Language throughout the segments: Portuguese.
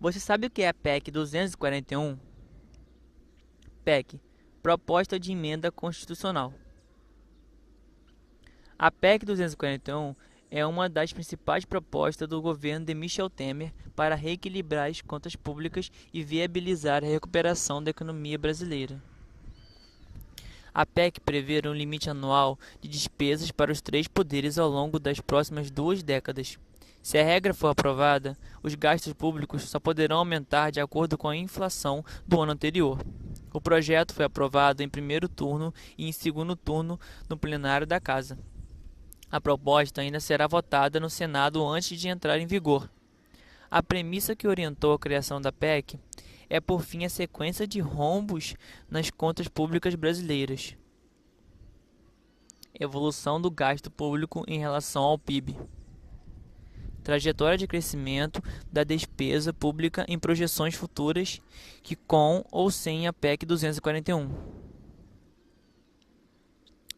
Você sabe o que é a PEC 241? PEC, Proposta de Emenda Constitucional. A PEC 241 é uma das principais propostas do governo de Michel Temer para reequilibrar as contas públicas e viabilizar a recuperação da economia brasileira. A PEC prevê um limite anual de despesas para os três poderes ao longo das próximas 2 décadas. Se a regra for aprovada, os gastos públicos só poderão aumentar de acordo com a inflação do ano anterior. O projeto foi aprovado em primeiro turno e em segundo turno no plenário da Casa. A proposta ainda será votada no Senado antes de entrar em vigor. A premissa que orientou a criação da PEC é por fim a sequência de rombos nas contas públicas brasileiras. Evolução do gasto público em relação ao PIB. Trajetória de crescimento da despesa pública em projeções futuras que com ou sem a PEC 241.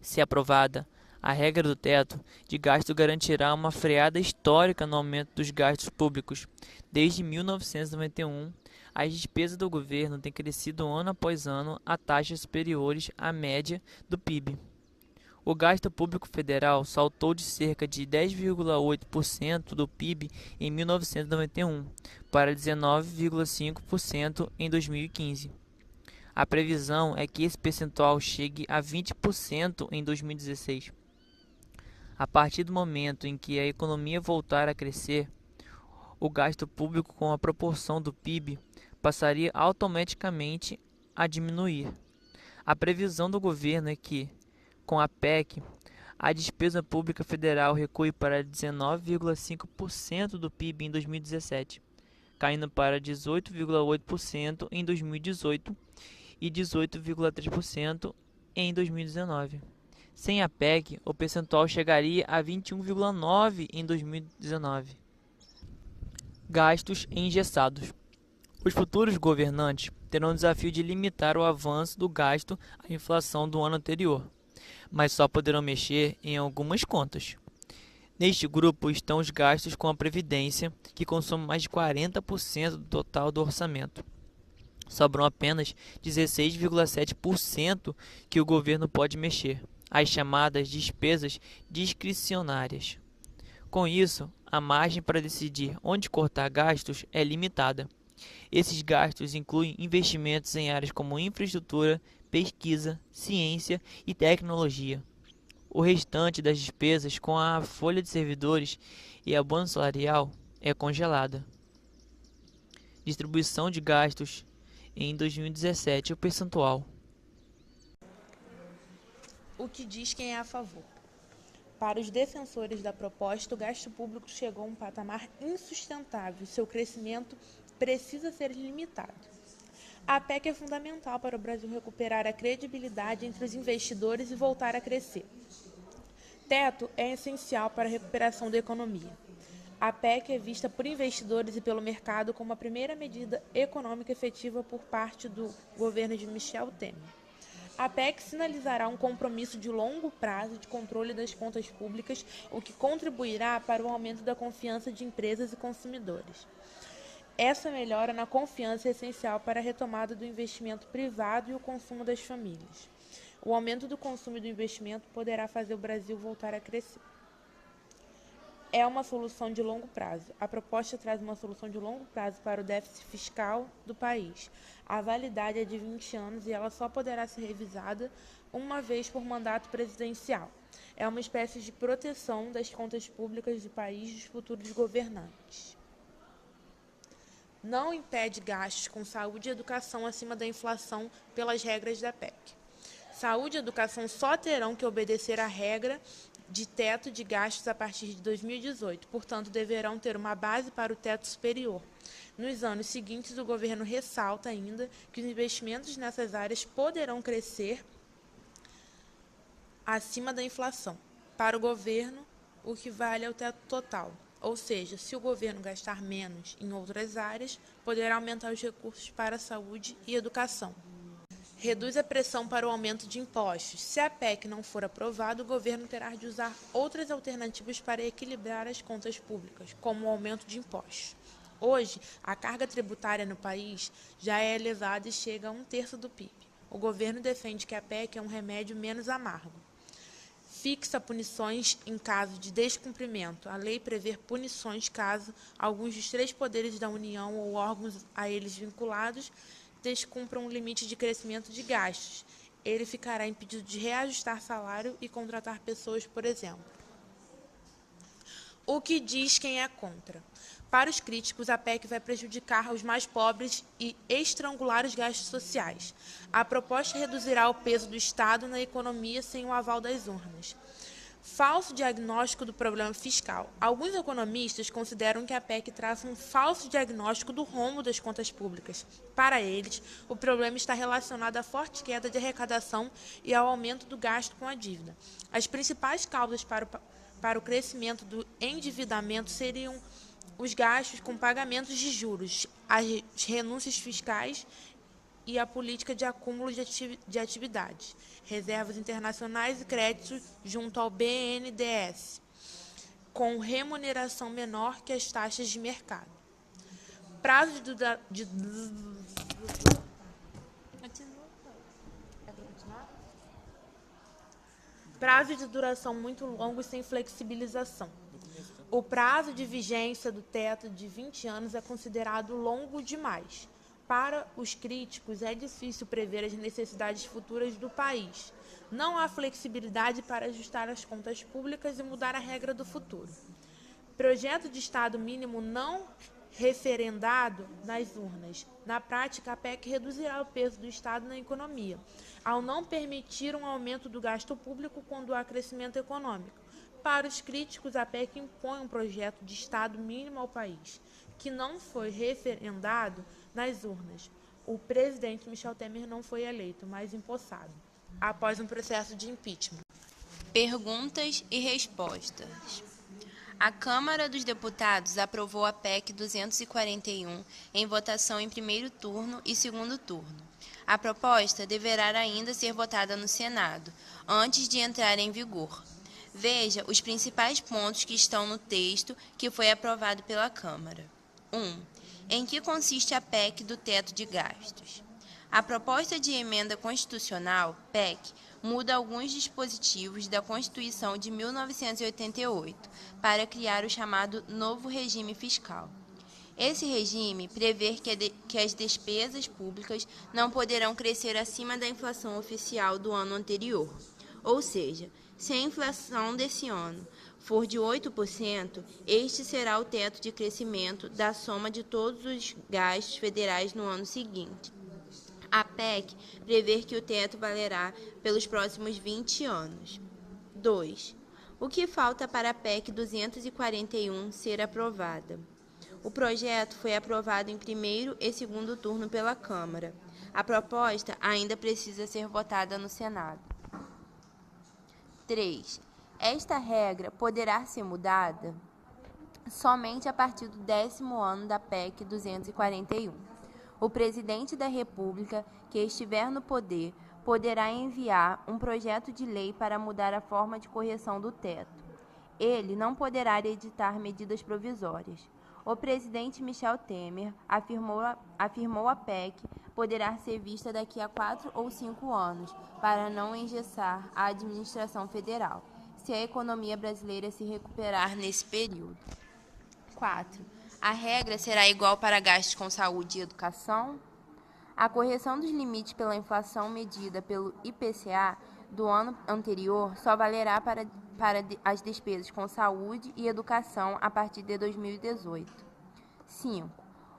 Se aprovada, a regra do teto de gasto garantirá uma freada histórica no aumento dos gastos públicos. Desde 1991, as despesas do governo têm crescido ano após ano a taxas superiores à média do PIB. O gasto público federal saltou de cerca de 10,8% do PIB em 1991 para 19,5% em 2015. A previsão é que esse percentual chegue a 20% em 2016. A partir do momento em que a economia voltar a crescer, o gasto público com a proporção do PIB passaria automaticamente a diminuir. A previsão do governo é que, com a PEC, a despesa pública federal recue para 19,5% do PIB em 2017, caindo para 18,8% em 2018 e 18,3% em 2019. Sem a PEC, o percentual chegaria a 21,9% em 2019. Gastos engessados. Os futuros governantes terão o desafio de limitar o avanço do gasto à inflação do ano anterior, mas só poderão mexer em algumas contas. Neste grupo estão os gastos com a Previdência, que consomem mais de 40% do total do orçamento. Sobram apenas 16,7% que o governo pode mexer, as chamadas despesas discricionárias. Com isso, a margem para decidir onde cortar gastos é limitada. Esses gastos incluem investimentos em áreas como infraestrutura, pesquisa, ciência e tecnologia. O restante das despesas, com a folha de servidores e abono salarial, é congelada. Distribuição de gastos em 2017, o percentual. O que diz quem é a favor? Para os defensores da proposta, o gasto público chegou a um patamar insustentável e seu crescimento precisa ser limitado. A PEC é fundamental para o Brasil recuperar a credibilidade entre os investidores e voltar a crescer. Teto é essencial para a recuperação da economia. A PEC é vista por investidores e pelo mercado como a primeira medida econômica efetiva por parte do governo de Michel Temer. A PEC sinalizará um compromisso de longo prazo de controle das contas públicas, o que contribuirá para o aumento da confiança de empresas e consumidores. Essa melhora na confiança é essencial para a retomada do investimento privado e o consumo das famílias. O aumento do consumo e do investimento poderá fazer o Brasil voltar a crescer. É uma solução de longo prazo. A proposta traz uma solução de longo prazo para o déficit fiscal do país. A validade é de 20 anos e ela só poderá ser revisada uma vez por mandato presidencial. É uma espécie de proteção das contas públicas do país dos futuros governantes. Não impede gastos com saúde e educação acima da inflação pelas regras da PEC. Saúde e educação só terão que obedecer à regra de teto de gastos a partir de 2018, portanto, deverão ter uma base para o teto superior. Nos anos seguintes, o governo ressalta ainda que os investimentos nessas áreas poderão crescer acima da inflação. Para o governo, o que vale é o teto total, ou seja, se o governo gastar menos em outras áreas, poderá aumentar os recursos para a saúde e educação. Reduz a pressão para o aumento de impostos. Se a PEC não for aprovada, o governo terá de usar outras alternativas para equilibrar as contas públicas, como o aumento de impostos. Hoje, a carga tributária no país já é elevada e chega a 1/3 do PIB. O governo defende que a PEC é um remédio menos amargo. Fixa punições em caso de descumprimento. A lei prevê punições caso alguns dos 3 poderes da União ou órgãos a eles vinculados descumpram o limite de crescimento de gastos. Ele ficará impedido de reajustar salário e contratar pessoas, por exemplo. O que diz quem é contra? Para os críticos, a PEC vai prejudicar os mais pobres e estrangular os gastos sociais. A proposta reduzirá o peso do Estado na economia sem o aval das urnas. Falso diagnóstico do problema fiscal. Alguns economistas consideram que a PEC traça um falso diagnóstico do rombo das contas públicas. Para eles, o problema está relacionado à forte queda de arrecadação e ao aumento do gasto com a dívida. As principais causas para o crescimento do endividamento seriam os gastos com pagamentos de juros, as renúncias fiscais e a política de acúmulo de atividades, reservas internacionais e créditos junto ao BNDES, com remuneração menor que as taxas de mercado. Prazo de duração muito longo e sem flexibilização. O prazo de vigência do teto de 20 anos é considerado longo demais. Para os críticos, é difícil prever as necessidades futuras do país. Não há flexibilidade para ajustar as contas públicas e mudar a regra do futuro. Projeto de Estado mínimo não referendado nas urnas. Na prática, a PEC reduzirá o peso do Estado na economia, ao não permitir um aumento do gasto público quando há crescimento econômico. Para os críticos, a PEC impõe um projeto de Estado mínimo ao país, que não foi referendado nas urnas. O presidente Michel Temer não foi eleito, mas empossado, após um processo de impeachment. Perguntas e respostas. A Câmara dos Deputados aprovou a PEC 241 em votação em primeiro turno e segundo turno. A proposta deverá ainda ser votada no Senado, antes de entrar em vigor. Veja os principais pontos que estão no texto que foi aprovado pela Câmara. 1. Em que consiste a PEC do teto de gastos? A proposta de emenda constitucional, PEC, muda alguns dispositivos da Constituição de 1988 para criar o chamado novo regime fiscal. Esse regime prevê que as despesas públicas não poderão crescer acima da inflação oficial do ano anterior, ou seja, se a inflação desse ano for de 8%, este será o teto de crescimento da soma de todos os gastos federais no ano seguinte. A PEC prevê que o teto valerá pelos próximos 20 anos. 2. O que falta para a PEC 241 ser aprovada? O projeto foi aprovado em primeiro e segundo turno pela Câmara. A proposta ainda precisa ser votada no Senado. 3. Esta regra poderá ser mudada somente a partir do 10º ano da PEC 241. O presidente da República que estiver no poder poderá enviar um projeto de lei para mudar a forma de correção do teto. Ele não poderá editar medidas provisórias. O presidente Michel Temer afirmou a PEC poderá ser vista daqui a 4 ou 5 anos, para não engessar a administração federal, se a economia brasileira se recuperar nesse período. 4. A regra será igual para gastos com saúde e educação? A correção dos limites pela inflação medida pelo IPCA do ano anterior só valerá para as despesas com saúde e educação a partir de 2018. 5.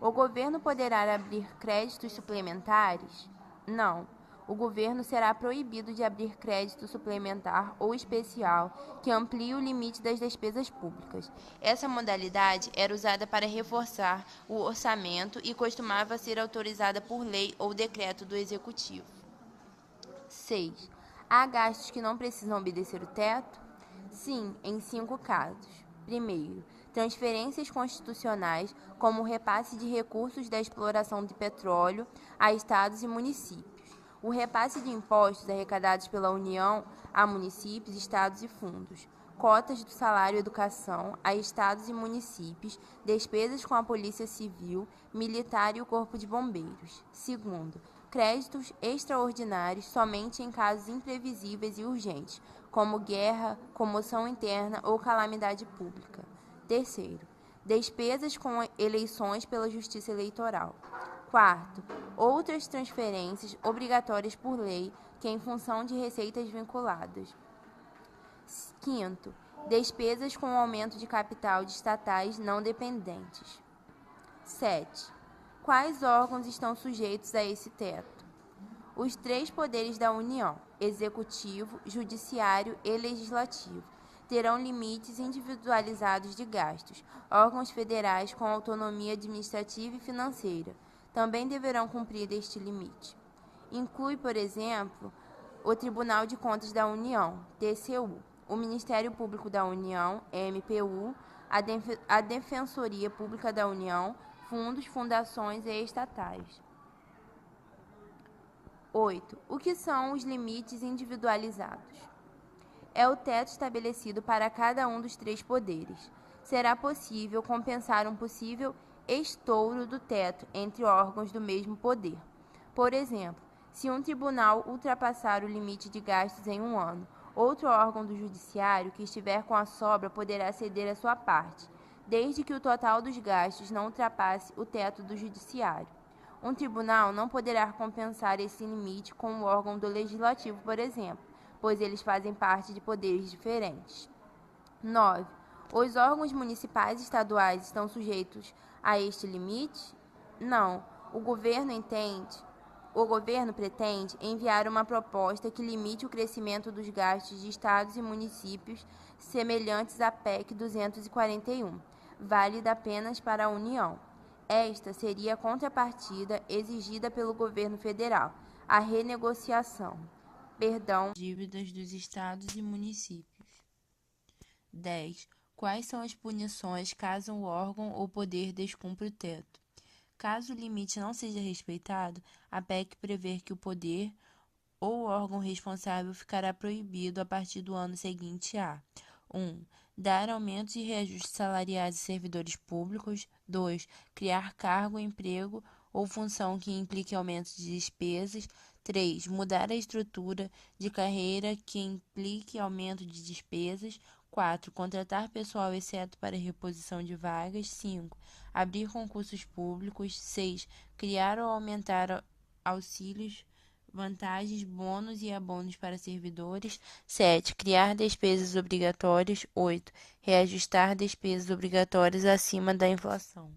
O governo poderá abrir créditos suplementares? Não. O governo será proibido de abrir crédito suplementar ou especial que amplie o limite das despesas públicas. Essa modalidade era usada para reforçar o orçamento e costumava ser autorizada por lei ou decreto do Executivo. 6. Há gastos que não precisam obedecer o teto? Sim, em 5 casos. Primeiro, transferências constitucionais, como o repasse de recursos da exploração de petróleo a estados e municípios. O repasse de impostos arrecadados pela União a municípios, estados e fundos, cotas do salário educação a estados e municípios, despesas com a Polícia Civil, Militar e o Corpo de Bombeiros. Segundo, créditos extraordinários somente em casos imprevisíveis e urgentes, como guerra, comoção interna ou calamidade pública. Terceiro, despesas com eleições pela Justiça Eleitoral. Quarto, outras transferências obrigatórias por lei que em função de receitas vinculadas. Quinto, despesas com aumento de capital de estatais não dependentes. 7. Quais órgãos estão sujeitos a esse teto? Os 3 poderes da União, Executivo, Judiciário e Legislativo, terão limites individualizados de gastos. Órgãos federais com autonomia administrativa e financeira também deverão cumprir este limite. Inclui, por exemplo, o Tribunal de Contas da União, TCU, o Ministério Público da União, MPU, a Defensoria Pública da União, fundos, fundações e estatais. 8. O que são os limites individualizados? É o teto estabelecido para cada um dos 3 poderes. Será possível compensar um possível estouro do teto entre órgãos do mesmo poder. Por exemplo, se um tribunal ultrapassar o limite de gastos em um ano, outro órgão do judiciário que estiver com a sobra poderá ceder a sua parte, desde que o total dos gastos não ultrapasse o teto do judiciário. Um tribunal não poderá compensar esse limite com o órgão do legislativo, por exemplo, pois eles fazem parte de poderes diferentes. 9. Os órgãos municipais e estaduais estão sujeitos a este limite? Não. O governo pretende enviar uma proposta que limite o crescimento dos gastos de estados e municípios semelhantes à PEC 241, válida apenas para a União. Esta seria a contrapartida exigida pelo governo federal, a renegociação, dívidas dos estados e municípios. 10. Quais são as punições caso o órgão ou poder descumpra o teto? Caso o limite não seja respeitado, a PEC prevê que o poder ou órgão responsável ficará proibido a partir do ano seguinte a 1. Dar aumentos e reajustes salariais a servidores públicos. 2. Criar cargo, emprego ou função que implique aumento de despesas. 3. Mudar a estrutura de carreira que implique aumento de despesas. 4. Contratar pessoal exceto para reposição de vagas. 5. Abrir concursos públicos. 6. Criar ou aumentar auxílios, vantagens, bônus e abonos para servidores. 7. Criar despesas obrigatórias. 8. Reajustar despesas obrigatórias acima da inflação.